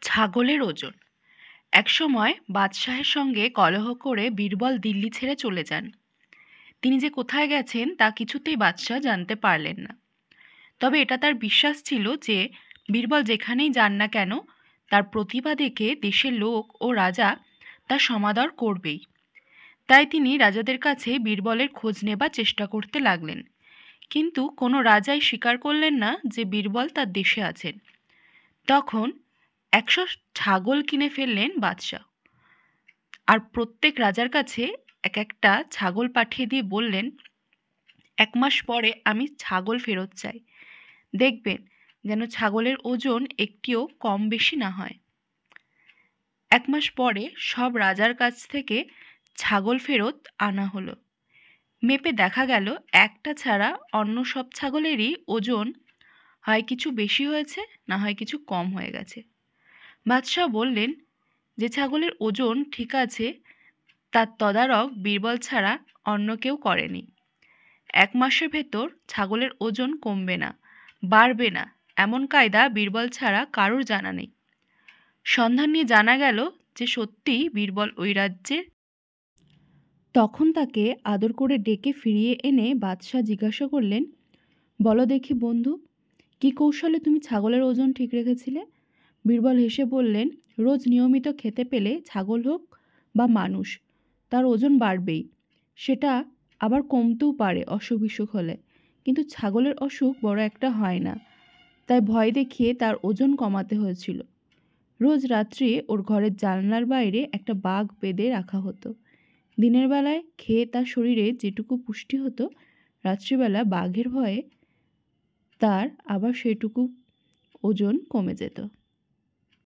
ছাগলের ওজন। একসময় বাদশাহের সঙ্গে কলহ করে বীরবল দিল্লি ছেড়ে চলে যান। তিনি যে কোথায় গেছেন তা কিছুতেই বাদশাহ জানতে পারলেন না। তবে এটা তার বিশ্বাস ছিল যে বীরবল যেখানেই যান না কেন, তার প্রতিভা দেখে দেশের লোক ও রাজা তার সমাদর করবেই। তাই তিনি রাজাদের কাছে বীরবলের খোঁজ নেবার চেষ্টা করতে লাগলেন। কিন্তু কোনো রাজাই স্বীকার করলেন না যে বীরবল তার দেশে আছেন। তখন ১০০ ছাগল কিনে ফেললেন বাদশাহ, আর প্রত্যেক রাজার কাছে এক একটা ছাগল পাঠিয়ে দিয়ে বললেন, ১ মাস পরে আমি ছাগল ফেরত চাই। দেখবেন যেন ছাগলের ওজন একটিও কম বেশি না হয়। ১ মাস পরে সব রাজার কাছ থেকে ছাগল ফেরত আনা হলো। মেপে দেখা গেল একটা ছাড়া অন্য সব ছাগলেরই ওজন হয় কিছু বেশি হয়েছে, না হয় কিছু কম হয়ে গেছে। বাদশাহ বললেন, যে ছাগলের ওজন ঠিক আছে তার তদারক বীরবল ছাড়া অন্য কেউ করেনি। ১ মাসের ভেতর ছাগলের ওজন কমবে না, বাড়বে না, এমন কায়দা বীরবল ছাড়া কারোর জানা নেই। সন্ধান নিয়ে জানা গেল যে সত্যিই বীরবল ওই রাজ্যের। তখন তাকে আদর করে ডেকে ফিরিয়ে এনে বাদশাহ জিজ্ঞাসা করলেন, বলো দেখি বন্ধু, কি কৌশলে তুমি ছাগলের ওজন ঠিক রেখেছিলে? বীরবল হেসে বললেন, রোজ নিয়মিত খেতে পেলে ছাগল হোক বা মানুষ, তার ওজন বাড়বেই। সেটা আবার কমতেও পারে অসুখ বিসুখ হলে, কিন্তু ছাগলের অসুখ বড় একটা হয় না, তাই ভয় দেখিয়ে তার ওজন কমাতে হয়েছিল। রোজ রাত্রে ওর ঘরের জানলার বাইরে একটা বাঘ বেঁধে রাখা হতো। দিনের বেলায় খেয়ে তার শরীরে যেটুকু পুষ্টি হতো, রাত্রিবেলা বাঘের ভয়ে তার আবার সেটুকু ওজন কমে যেত।